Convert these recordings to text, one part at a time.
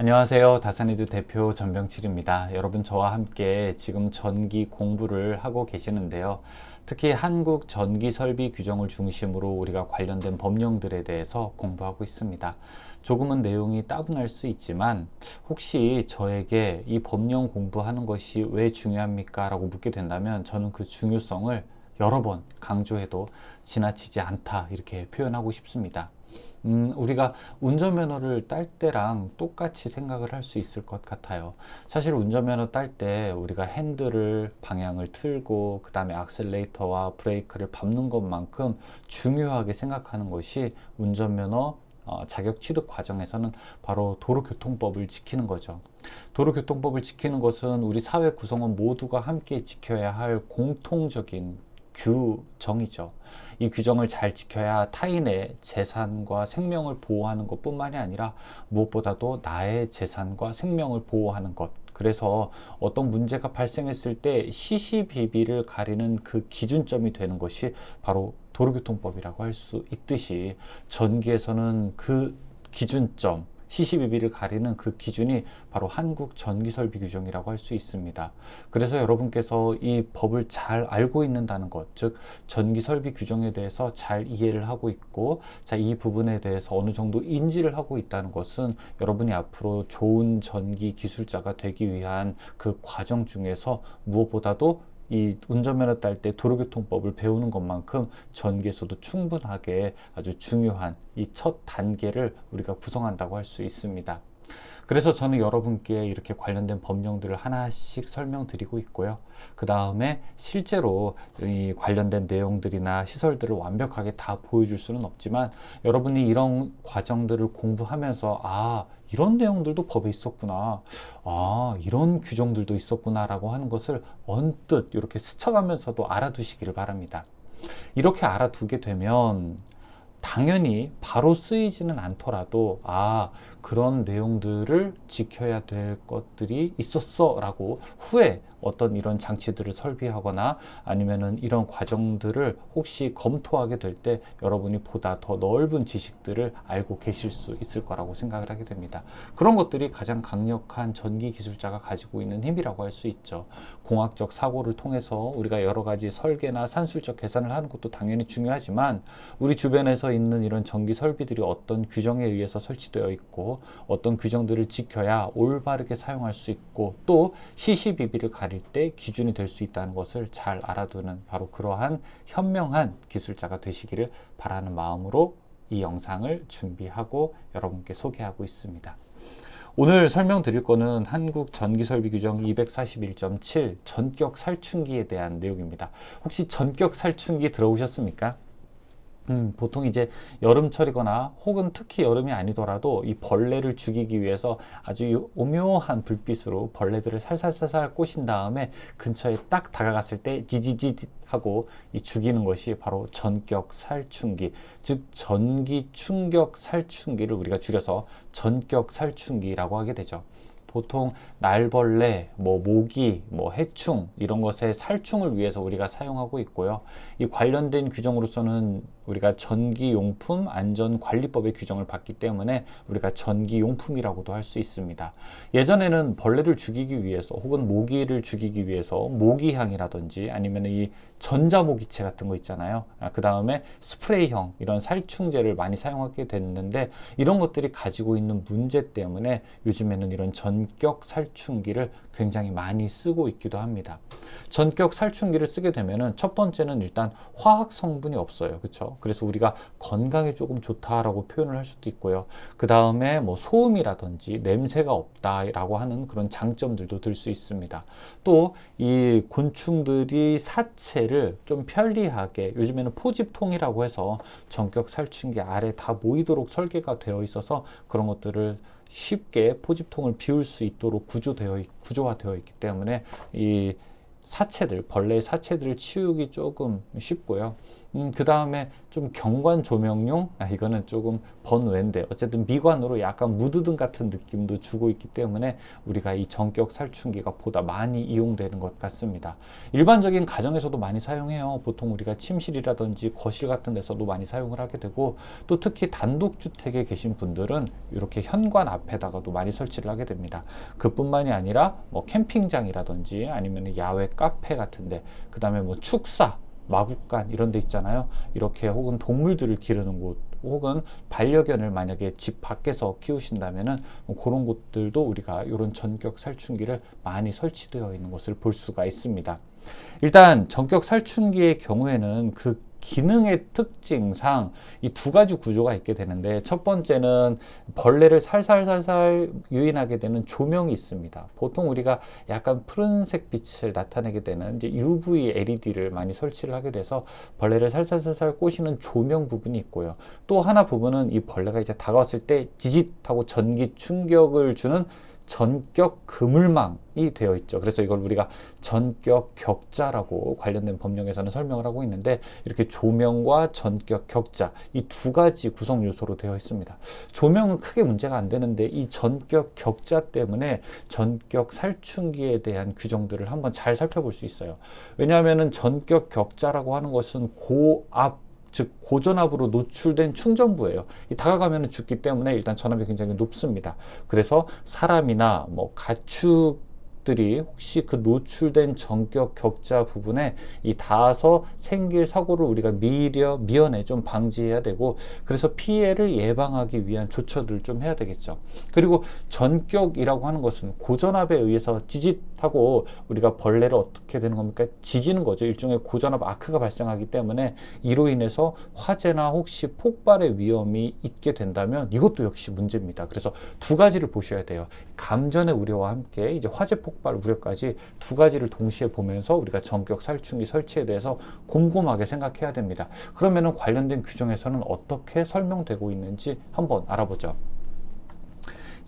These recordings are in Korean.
안녕하세요. 다산이드 대표 전병칠입니다. 여러분 저와 함께 지금 전기 공부를 하고 계시는데요. 특히 한국 전기 설비 규정을 중심으로 우리가 관련된 법령들에 대해서 공부하고 있습니다. 조금은 내용이 따분할 수 있지만 혹시 저에게 이 법령 공부하는 것이 왜 중요합니까? 라고 묻게 된다면 저는 그 중요성을 여러 번 강조해도 지나치지 않다 이렇게 표현하고 싶습니다. 우리가 운전면허를 딸 때랑 똑같이 생각을 할 수 있을 것 같아요. 사실 운전면허 딸 때 우리가 핸들을 방향을 틀고 그 다음에 악셀레이터와 브레이크를 밟는 것만큼 중요하게 생각하는 것이 운전면허 자격 취득 과정에서는 바로 도로교통법을 지키는 거죠. 도로교통법을 지키는 것은 우리 사회 구성원 모두가 함께 지켜야 할 공통적인 규정이죠. 이 규정을 잘 지켜야 타인의 재산과 생명을 보호하는 것뿐만이 아니라 무엇보다도 나의 재산과 생명을 보호하는 것. 그래서 어떤 문제가 발생했을 때 시시비비를 가리는 그 기준점이 되는 것이 바로 도로교통법이라고 할 수 있듯이 전기에서는 그 기준점, 시시비비를 가리는 그 기준이 바로 한국 전기설비 규정이라고 할 수 있습니다. 그래서 여러분께서 이 법을 잘 알고 있는다는 것, 즉 전기설비 규정에 대해서 잘 이해를 하고 있고, 자, 이 부분에 대해서 어느 정도 인지를 하고 있다는 것은 여러분이 앞으로 좋은 전기 기술자가 되기 위한 그 과정 중에서 무엇보다도 이 운전면허 딸 때 도로교통법을 배우는 것만큼 전기에서도 충분하게 아주 중요한 이 첫 단계를 우리가 구성한다고 할 수 있습니다. 그래서 저는 여러분께 이렇게 관련된 법령들을 하나씩 설명드리고 있고요. 그 다음에 실제로 이 관련된 내용들이나 시설들을 완벽하게 다 보여줄 수는 없지만 여러분이 이런 과정들을 공부하면서 이런 내용들도 법에 있었구나. 이런 규정들도 있었구나 라고 하는 것을 언뜻 이렇게 스쳐가면서도 알아두시기를 바랍니다. 이렇게 알아두게 되면 당연히 바로 쓰이지는 않더라도 그런 내용들을 지켜야 될 것들이 있었어 라고 후에 어떤 이런 장치들을 설비하거나 아니면은 이런 과정들을 혹시 검토하게 될 때 여러분이 보다 더 넓은 지식들을 알고 계실 수 있을 거라고 생각을 하게 됩니다. 그런 것들이 가장 강력한 전기 기술자가 가지고 있는 힘이라고 할 수 있죠. 공학적 사고를 통해서 우리가 여러 가지 설계나 산술적 계산을 하는 것도 당연히 중요하지만 우리 주변에서 있는 이런 전기 설비들이 어떤 규정에 의해서 설치되어 있고 어떤 규정들을 지켜야 올바르게 사용할 수 있고 또 시시비비를 가릴 때 기준이 될 수 있다는 것을 잘 알아두는 바로 그러한 현명한 기술자가 되시기를 바라는 마음으로 이 영상을 준비하고 여러분께 소개하고 있습니다. 오늘 설명드릴 거는 한국 전기설비 규정 241.7 전격 살충기에 대한 내용입니다. 혹시 전격 살충기 들어보셨습니까? 보통 이제 여름철이거나 혹은 특히 여름이 아니더라도 이 벌레를 죽이기 위해서 아주 오묘한 불빛으로 벌레들을 살살살살 꼬신 다음에 근처에 딱 다가갔을 때 지지지 하고 이 죽이는 것이 바로 전격 살충기, 즉 전기 충격 살충기를 우리가 줄여서 전격 살충기라고 하게 되죠. 보통 날벌레, 모기, 해충 이런 것의 살충을 위해서 우리가 사용하고 있고요. 이 관련된 규정으로서는 우리가 전기용품 안전관리법의 규정을 받기 때문에 우리가 전기용품이라고도 할 수 있습니다. 예전에는 벌레를 죽이기 위해서 혹은 모기를 죽이기 위해서 모기향이라든지 아니면 이 전자모기채 같은 거 있잖아요. 그 다음에 스프레이형 이런 살충제를 많이 사용하게 됐는데 이런 것들이 가지고 있는 문제 때문에 요즘에는 이런 전격 살충기를 굉장히 많이 쓰고 있기도 합니다. 전격 살충기를 쓰게 되면은 첫 번째는 일단 화학 성분이 없어요. 그렇죠? 그래서 우리가 건강에 조금 좋다라고 표현을 할 수도 있고요. 그 다음에 소음이라든지 냄새가 없다라고 하는 그런 장점들도 들 수 있습니다. 또 이 곤충들이 사체를 좀 편리하게 요즘에는 포집통이라고 해서 전격 살충기 아래 다 모이도록 설계가 되어 있어서 그런 것들을 쉽게 포집통을 비울 수 있도록 구조화되어 있기 때문에 이 사체들, 벌레의 사체들을 치우기 조금 쉽고요. 그 다음에 좀 경관 조명용, 이거는 조금 번외인데 어쨌든 미관으로 약간 무드등 같은 느낌도 주고 있기 때문에 우리가 이 전격 살충기가 보다 많이 이용되는 것 같습니다. 일반적인 가정에서도 많이 사용해요. 보통 우리가 침실이라든지 거실 같은 데서도 많이 사용을 하게 되고, 또 특히 단독주택에 계신 분들은 이렇게 현관 앞에다가도 많이 설치를 하게 됩니다. 그뿐만이 아니라 뭐 캠핑장이라든지 아니면 야외 카페 같은데, 그 다음에 뭐 축사, 마구간 이런 데 있잖아요. 이렇게 혹은 동물들을 기르는 곳, 혹은 반려견을 만약에 집 밖에서 키우신다면은 그런 곳들도 우리가 이런 전격 살충기를 많이 설치되어 있는 것을 볼 수가 있습니다. 일단 전격 살충기의 경우에는 그 기능의 특징상 이 두 가지 구조가 있게 되는데, 첫 번째는 벌레를 살살살살 유인하게 되는 조명이 있습니다. 보통 우리가 약간 푸른색 빛을 나타내게 되는 이제 UV LED를 많이 설치를 하게 돼서 벌레를 살살살살 꼬시는 조명 부분이 있고요. 또 하나 부분은 이 벌레가 이제 다가왔을 때 지짓하고 전기 충격을 주는 전격 그물망이 되어 있죠. 그래서 이걸 우리가 전격 격자라고 관련된 법령에서는 설명을 하고 있는데, 이렇게 조명과 전격 격자, 이 두 가지 구성 요소로 되어 있습니다. 조명은 크게 문제가 안 되는데 이 전격 격자 때문에 전격 살충기에 대한 규정들을 한번 잘 살펴볼 수 있어요. 왜냐하면 전격 격자라고 하는 것은 고압, 즉 고전압으로 노출된 충전부예요. 다가가면 죽기 때문에 일단 전압이 굉장히 높습니다. 그래서 사람이나 뭐 가축들이 혹시 그 노출된 전격 격자 부분에 이 닿아서 생길 사고를 우리가 미연에 좀 방지해야 되고, 그래서 피해를 예방하기 위한 조처들을 좀 해야 되겠죠. 그리고 전격이라고 하는 것은 고전압에 의해서 찌짓하고 우리가 벌레를 어떻게 되는 겁니까? 지지는 거죠. 일종의 고전압 아크가 발생하기 때문에 이로 인해서 화재나 혹시 폭발의 위험이 있게 된다면 이것도 역시 문제입니다. 그래서 두 가지를 보셔야 돼요. 감전의 우려와 함께 이제 화재 폭발 우려까지 두 가지를 동시에 보면서 우리가 전격 살충기 설치에 대해서 곰곰하게 생각해야 됩니다. 그러면은 관련된 규정에서는 어떻게 설명되고 있는지 한번 알아보죠.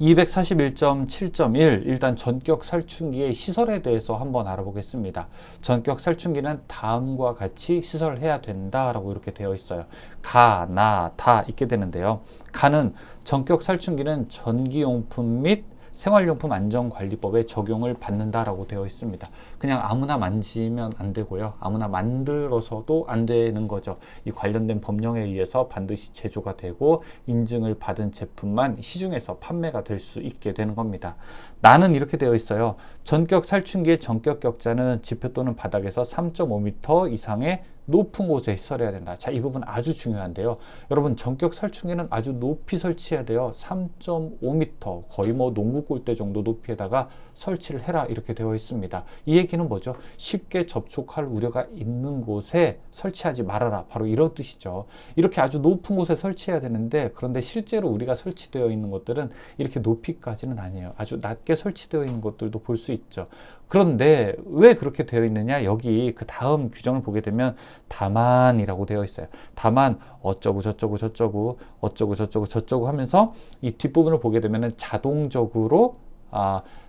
241.7.1 일단 전격 살충기의 시설에 대해서 한번 알아보겠습니다. 전격 살충기는 다음과 같이 시설해야 된다라고 이렇게 되어 있어요. 가, 나, 다 있게 되는데요. 가는 전격 살충기는 전기용품 및 생활용품 안전관리법에 적용을 받는다라고 되어 있습니다. 그냥 아무나 만지면 안 되고요. 아무나 만들어서도 안 되는 거죠. 이 관련된 법령에 의해서 반드시 제조가 되고 인증을 받은 제품만 시중에서 판매가 될 수 있게 되는 겁니다. 나는 이렇게 되어 있어요. 전격 살충기의 전격 격자는 지표 또는 바닥에서 3.5m 이상의 높은 곳에 시설해야 된다. 자, 이 부분 아주 중요한데요. 여러분, 전격 살충기는 아주 높이 설치해야 돼요. 3.5m, 거의 뭐 농구 골대 정도 높이에다가 설치를 해라 이렇게 되어 있습니다. 이 얘기는 뭐죠? 쉽게 접촉할 우려가 있는 곳에 설치하지 말아라. 바로 이런 뜻이죠. 이렇게 아주 높은 곳에 설치해야 되는데, 그런데 실제로 우리가 설치되어 있는 것들은 이렇게 높이까지는 아니에요. 아주 낮게 설치되어 있는 것들도 볼 수 있죠. 그런데 왜 그렇게 되어 있느냐? 여기 그 다음 규정을 보게 되면 다만이라고 되어 있어요. 다만 어쩌고 저쩌고 저쩌고 어쩌고 저쩌고 저쩌고 하면서 이 뒷부분을 보게 되면 자동적으로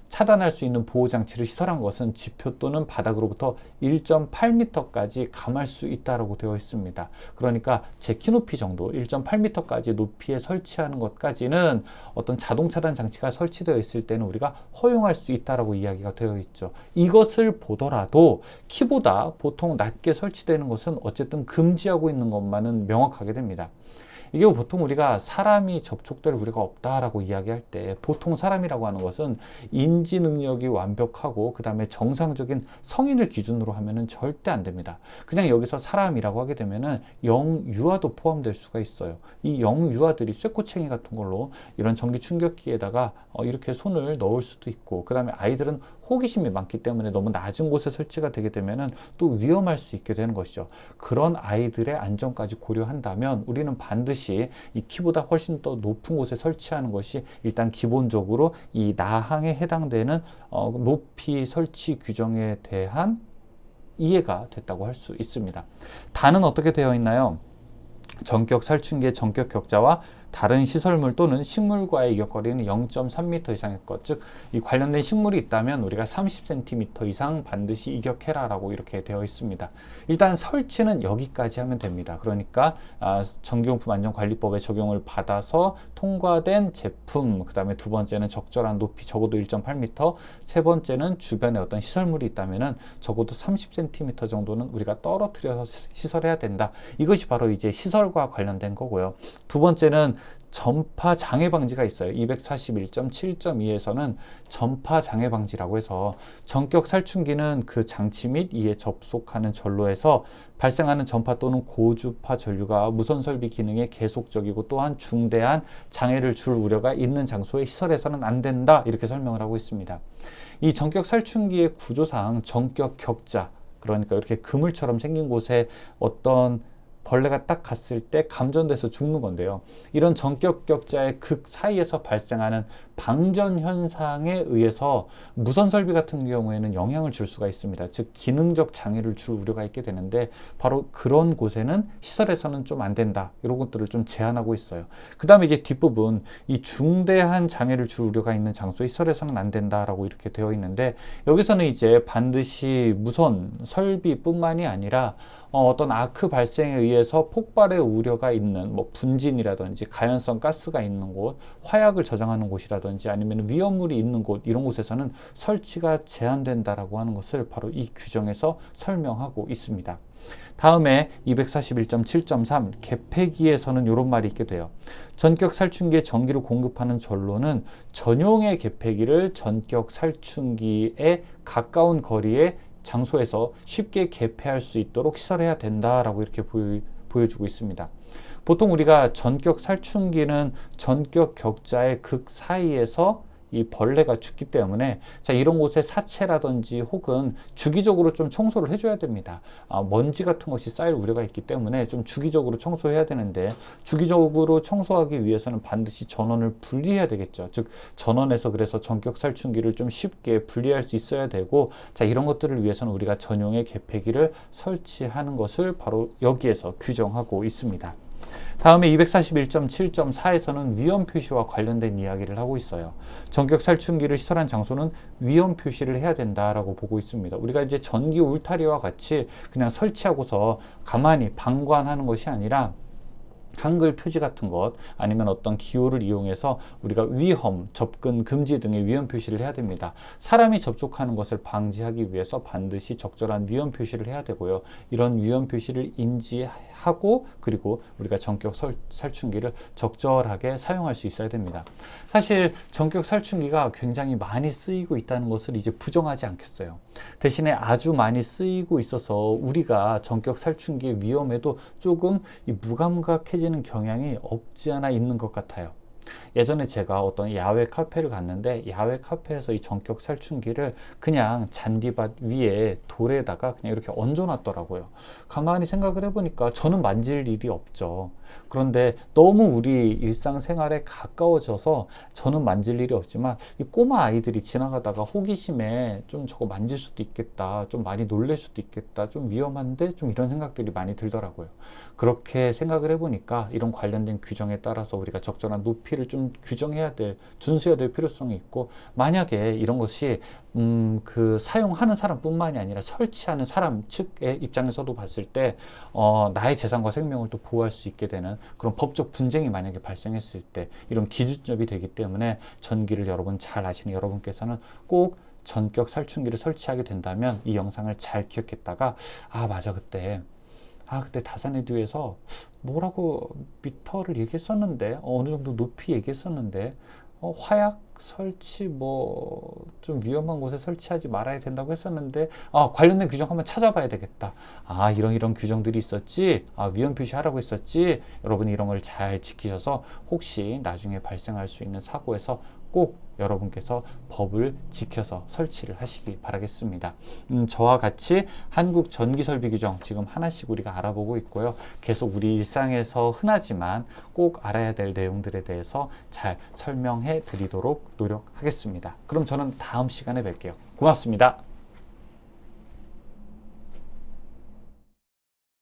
차단할 수 있는 보호장치를 시설한 것은 지표 또는 바닥으로부터 1.8m까지 감할 수 있다고 되어 있습니다. 그러니까 제 키높이 정도 1.8m까지 높이에 설치하는 것까지는 어떤 자동 차단 장치가 설치되어 있을 때는 우리가 허용할 수 있다고 이야기가 되어 있죠. 이것을 보더라도 키보다 보통 낮게 설치되는 것은 어쨌든 금지하고 있는 것만은 명확하게 됩니다. 이게 보통 우리가 사람이 접촉될 우려가 없다라고 이야기할 때, 보통 사람이라고 하는 것은 인지 능력이 완벽하고 그 다음에 정상적인 성인을 기준으로 하면은 절대 안 됩니다. 그냥 여기서 사람이라고 하게 되면은 영유아도 포함될 수가 있어요. 이 영유아들이 쇠꼬챙이 같은 걸로 이런 전기 충격기에다가 이렇게 손을 넣을 수도 있고, 그 다음에 아이들은 호기심이 많기 때문에 너무 낮은 곳에 설치가 되게 되면은 또 위험할 수 있게 되는 것이죠. 그런 아이들의 안전까지 고려한다면 우리는 반드시 이 키보다 훨씬 더 높은 곳에 설치하는 것이 일단 기본적으로 이 나항에 해당되는 높이 설치 규정에 대한 이해가 됐다고 할 수 있습니다. 다는 어떻게 되어 있나요? 전격 살충기의 전격 격자와 다른 시설물 또는 식물과의 이격거리는 0.3m 이상일 것, 즉 이 관련된 식물이 있다면 우리가 30cm 이상 반드시 이격해라 라고 이렇게 되어 있습니다. 일단 설치는 여기까지 하면 됩니다. 그러니까 전기용품안전관리법에 적용을 받아서 통과된 제품, 그 다음에 두 번째는 적절한 높이 적어도 1.8m, 세 번째는 주변에 어떤 시설물이 있다면은 적어도 30cm 정도는 우리가 떨어뜨려서 시설해야 된다. 이것이 바로 이제 시설과 관련된 거고요. 두 번째는 전파 장애 방지가 있어요. 241.7.2에서는 전파 장애 방지라고 해서 전격 살충기는 그 장치 및 이에 접속하는 전로에서 발생하는 전파 또는 고주파 전류가 무선 설비 기능에 계속적이고 또한 중대한 장애를 줄 우려가 있는 장소의 시설에서는 안 된다. 이렇게 설명을 하고 있습니다. 이 전격 살충기의 구조상 전격 격자, 그러니까 이렇게 그물처럼 생긴 곳에 어떤 벌레가 딱 갔을 때 감전돼서 죽는 건데요. 이런 전격 격자의 극 사이에서 발생하는 방전 현상에 의해서 무선 설비 같은 경우에는 영향을 줄 수가 있습니다. 즉 기능적 장애를 줄 우려가 있게 되는데 바로 그런 곳에는 시설에서는 좀 안 된다. 이런 것들을 좀 제한하고 있어요. 그 다음에 이제 뒷부분, 이 중대한 장애를 줄 우려가 있는 장소에 시설에서는 안 된다라고 이렇게 되어 있는데, 여기서는 이제 반드시 무선 설비뿐만이 아니라 어떤 아크 발생에 의해서 폭발의 우려가 있는 뭐 분진이라든지 가연성 가스가 있는 곳, 화약을 저장하는 곳이라든지 아니면 위험물이 있는 곳, 이런 곳에서는 설치가 제한된다라고 하는 것을 바로 이 규정에서 설명하고 있습니다. 다음에 241.7.3 개폐기에서는 이런 말이 있게 돼요. 전격 살충기에 전기를 공급하는 전로는 전용의 개폐기를 전격 살충기에 가까운 거리에 장소에서 쉽게 개폐할 수 있도록 시설해야 된다라고 이렇게 보여주고 있습니다. 보통 우리가 전격 살충기는 전격 격자의 극 사이에서 이 벌레가 죽기 때문에 이런 곳에 사체라든지 혹은 주기적으로 좀 청소를 해줘야 됩니다. 먼지 같은 것이 쌓일 우려가 있기 때문에 좀 주기적으로 청소해야 되는데, 주기적으로 청소하기 위해서는 반드시 전원을 분리해야 되겠죠. 즉 전원에서 그래서 전격 살충기를 좀 쉽게 분리할 수 있어야 되고, 이런 것들을 위해서는 우리가 전용의 개폐기를 설치하는 것을 바로 여기에서 규정하고 있습니다. 다음에 241.7.4에서는 위험 표시와 관련된 이야기를 하고 있어요. 전격 살충기를 시설한 장소는 위험 표시를 해야 된다라고 보고 있습니다. 우리가 이제 전기 울타리와 같이 그냥 설치하고서 가만히 방관하는 것이 아니라 한글 표지 같은 것, 아니면 어떤 기호를 이용해서 우리가 위험, 접근 금지 등의 위험 표시를 해야 됩니다. 사람이 접촉하는 것을 방지하기 위해서 반드시 적절한 위험 표시를 해야 되고요. 이런 위험 표시를 인지하고 그리고 우리가 전격 살충기를 적절하게 사용할 수 있어야 됩니다. 사실 전격 살충기가 굉장히 많이 쓰이고 있다는 것을 이제 부정하지 않겠어요. 대신에 아주 많이 쓰이고 있어서 우리가 전격 살충기의 위험에도 조금 무감각해지는 경향이 없지 않아 있는 것 같아요. 예전에 제가 어떤 야외 카페를 갔는데, 야외 카페에서 이 전격 살충기를 그냥 잔디밭 위에 돌에다가 그냥 이렇게 얹어놨더라고요. 가만히 생각을 해보니까 저는 만질 일이 없죠. 그런데 너무 우리 일상생활에 가까워져서 저는 만질 일이 없지만 이 꼬마 아이들이 지나가다가 호기심에 좀 저거 만질 수도 있겠다, 좀 많이 놀랄 수도 있겠다, 좀 위험한데, 좀 이런 생각들이 많이 들더라고요. 그렇게 생각을 해보니까 이런 관련된 규정에 따라서 우리가 적절한 높이를 좀 규정해야 될, 준수해야 될 필요성이 있고, 만약에 이런 것이 그 사용하는 사람뿐만이 아니라 설치하는 사람 측의 입장에서도 봤을 때 나의 재산과 생명을 또 보호할 수 있게 되는 그런 법적 분쟁이 만약에 발생했을 때 이런 기준점이 되기 때문에, 전기를 여러분 잘 아시는 여러분께서는 꼭 전격 살충기를 설치하게 된다면 이 영상을 잘 기억했다가, 맞아, 그때 다산에듀에서 뭐라고 미터를 얘기했었는데, 어느 정도 높이 얘기했었는데, 화약 설치 좀 위험한 곳에 설치하지 말아야 된다고 했었는데, 관련된 규정 한번 찾아봐야 되겠다. 이런 규정들이 있었지, 위험 표시하라고 했었지. 여러분 이런 걸 잘 지키셔서 혹시 나중에 발생할 수 있는 사고에서 꼭 여러분께서 법을 지켜서 설치를 하시기 바라겠습니다. 저와 같이 한국 전기설비 규정 지금 하나씩 우리가 알아보고 있고요. 계속 우리 일상에서 흔하지만 꼭 알아야 될 내용들에 대해서 잘 설명해 드리도록 노력하겠습니다. 그럼 저는 다음 시간에 뵐게요. 고맙습니다.